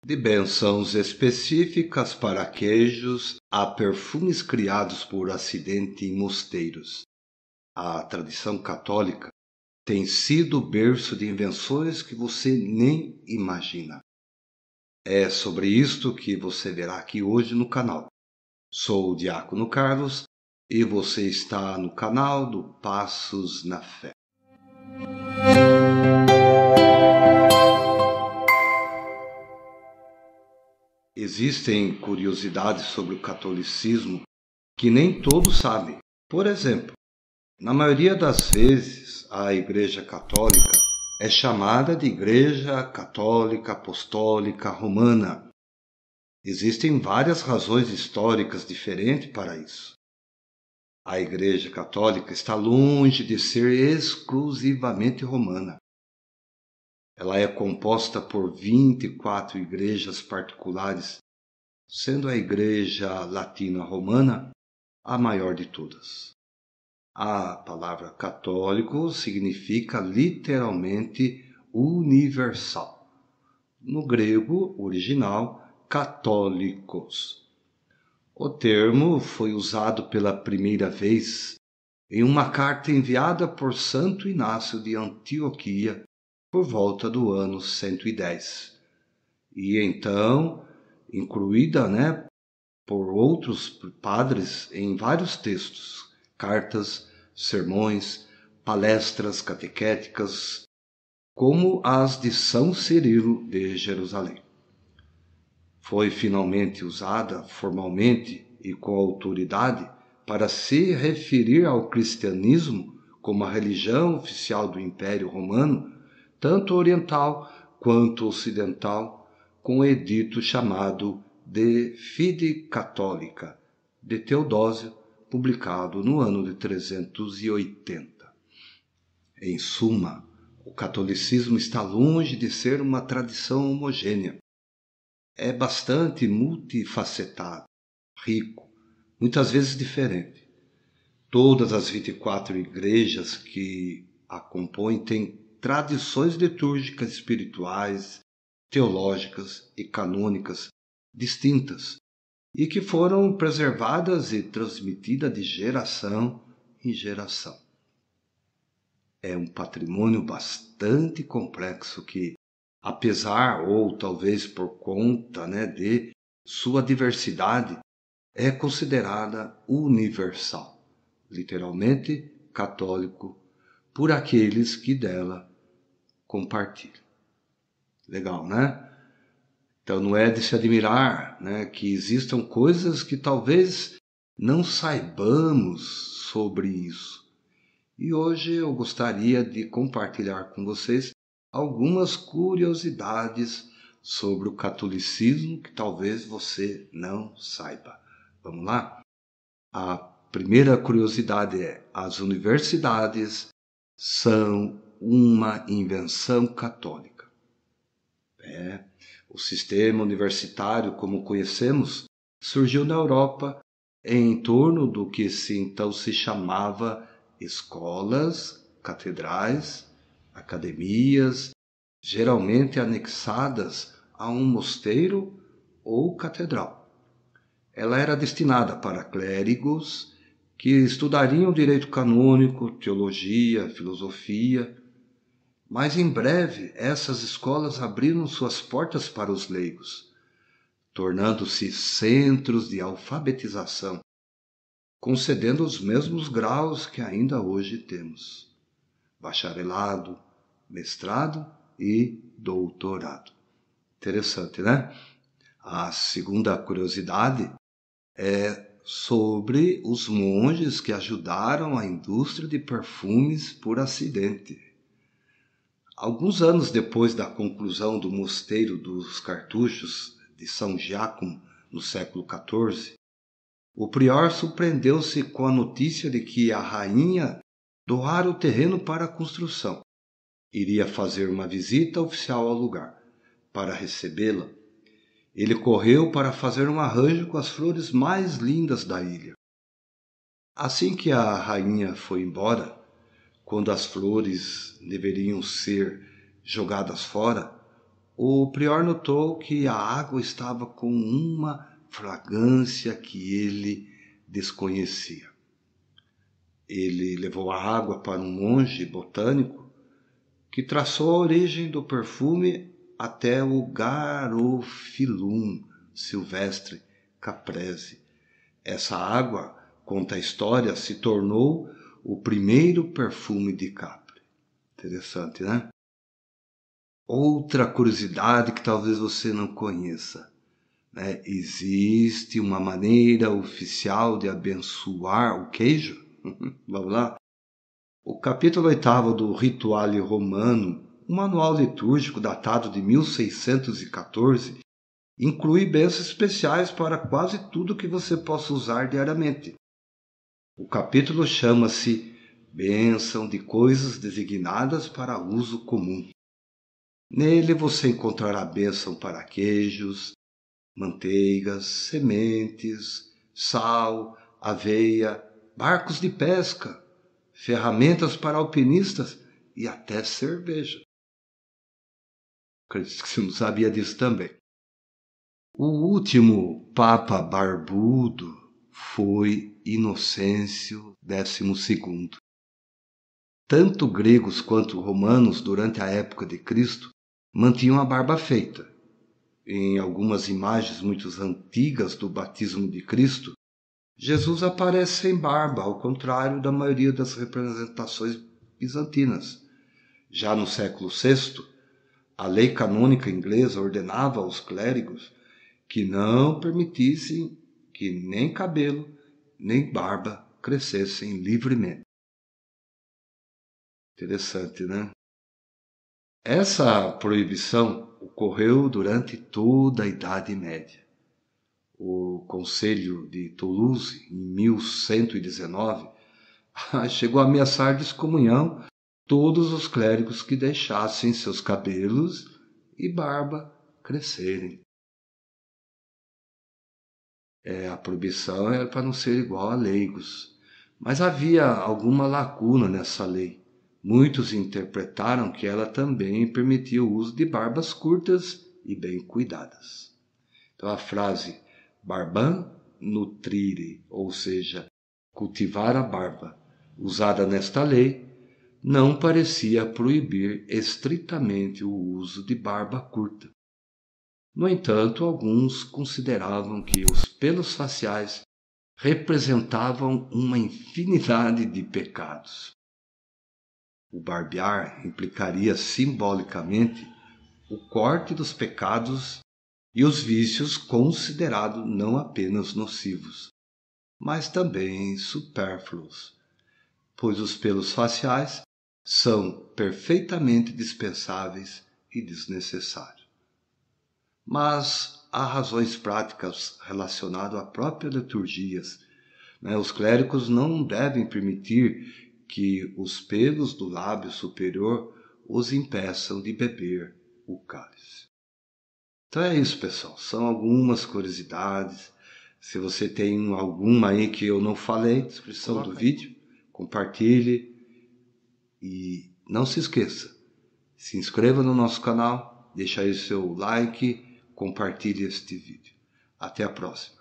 De bênçãos específicas para queijos a perfumes criados por acidente em mosteiros. A tradição católica tem sido berço de invenções que você nem imagina. É sobre isto que você verá aqui hoje no canal. Sou o Diácono Carlos e você está no canal do Passos na Fé. Existem curiosidades sobre o catolicismo que nem todos sabem. Por exemplo, na maioria das vezes, a Igreja Católica é chamada de Igreja Católica Apostólica Romana. Existem várias razões históricas diferentes para isso. A Igreja Católica está longe de ser exclusivamente romana. Ela é composta por 24 igrejas particulares, sendo a Igreja Latina Romana a maior de todas. A palavra católico significa literalmente universal. No grego original, católicos. O termo foi usado pela primeira vez em uma carta enviada por Santo Inácio de Antioquia por volta do ano 110. E então, incluída, por outros padres em vários textos, cartas, sermões, palestras catequéticas, como as de São Cirilo de Jerusalém. Foi finalmente usada formalmente e com autoridade para se referir ao cristianismo como a religião oficial do Império Romano, tanto oriental quanto ocidental, com o edito chamado De Fide Católica, de Teodósio, publicado no ano de 380. Em suma, o catolicismo está longe de ser uma tradição homogênea. É bastante multifacetado, rico, muitas vezes diferente. Todas as 24 igrejas que a compõem têm tradições litúrgicas, espirituais, teológicas e canônicas distintas e que foram preservadas e transmitidas de geração em geração. É um patrimônio bastante complexo que, apesar ou talvez por conta de sua diversidade, é considerada universal, literalmente católico, por aqueles que dela compartilham. Legal, né? Então não é de se admirar que existam coisas que talvez não saibamos sobre isso. E hoje eu gostaria de compartilhar com vocês algumas curiosidades sobre o catolicismo que talvez você não saiba. Vamos lá? A primeira curiosidade é: as universidades são uma invenção católica. O sistema universitário, como conhecemos, surgiu na Europa em torno do que então se chamava escolas, catedrais, academias, geralmente anexadas a um mosteiro ou catedral. Ela era destinada para clérigos que estudariam direito canônico, teologia, filosofia. Mas em breve essas escolas abriram suas portas para os leigos, tornando-se centros de alfabetização, concedendo os mesmos graus que ainda hoje temos: bacharelado, mestrado e doutorado. Interessante, né? A segunda curiosidade é sobre os monges que ajudaram a indústria de perfumes por acidente. Alguns anos depois da conclusão do Mosteiro dos Cartuchos de São Giacomo, no século XIV, o prior surpreendeu-se com a notícia de que a rainha doara o terreno para a construção. Iria fazer uma visita oficial ao lugar. Para recebê-la, ele correu para fazer um arranjo com as flores mais lindas da ilha. Assim que a rainha foi embora, quando as flores deveriam ser jogadas fora, o prior notou que a água estava com uma fragrância que ele desconhecia. Ele levou a água para um monge botânico que traçou a origem do perfume até o Garofilum silvestre caprese. Essa água, conta a história, se tornou o primeiro perfume de Capri. Interessante, né? Outra curiosidade que talvez você não conheça, né? Existe uma maneira oficial de abençoar o queijo? Vamos lá? O capítulo 8º do Rituale Romano, um manual litúrgico datado de 1614, inclui bênçãos especiais para quase tudo que você possa usar diariamente. O capítulo chama-se Bênção de Coisas Designadas para Uso Comum. Nele você encontrará bênção para queijos, manteigas, sementes, sal, aveia, barcos de pesca, ferramentas para alpinistas e até cerveja. Acredito que você não sabia disso também. O último Papa barbudo foi Inocêncio XII. Tanto gregos quanto romanos, durante a época de Cristo, mantinham a barba feita. Em algumas imagens muito antigas do batismo de Cristo, Jesus aparece sem barba, ao contrário da maioria das representações bizantinas. Já no século VI, a lei canônica inglesa ordenava aos clérigos que não permitissem que nem cabelo nem barba crescessem livremente. Interessante, né? Essa proibição ocorreu durante toda a Idade Média. O Conselho de Toulouse, em 1119, chegou a ameaçar de excomunhão todos os clérigos que deixassem seus cabelos e barba crescerem. A proibição era para não ser igual a leigos, mas havia alguma lacuna nessa lei. Muitos interpretaram que ela também permitia o uso de barbas curtas e bem cuidadas. Então a frase barbam nutrire, ou seja, cultivar a barba, usada nesta lei, não parecia proibir estritamente o uso de barba curta. No entanto, alguns consideravam que os pelos faciais representavam uma infinidade de pecados. O barbear implicaria simbolicamente o corte dos pecados e os vícios considerados não apenas nocivos, mas também supérfluos, pois os pelos faciais são perfeitamente dispensáveis e desnecessários. Mas há razões práticas relacionadas à própria liturgias. Os clérigos não devem permitir que os pelos do lábio superior os impeçam de beber o cálice. Então é isso, pessoal. São algumas curiosidades. Se você tem alguma aí que eu não falei, descrição do vídeo, compartilhe e não se esqueça. Se inscreva no nosso canal, deixa aí seu like, compartilhe este vídeo. Até a próxima.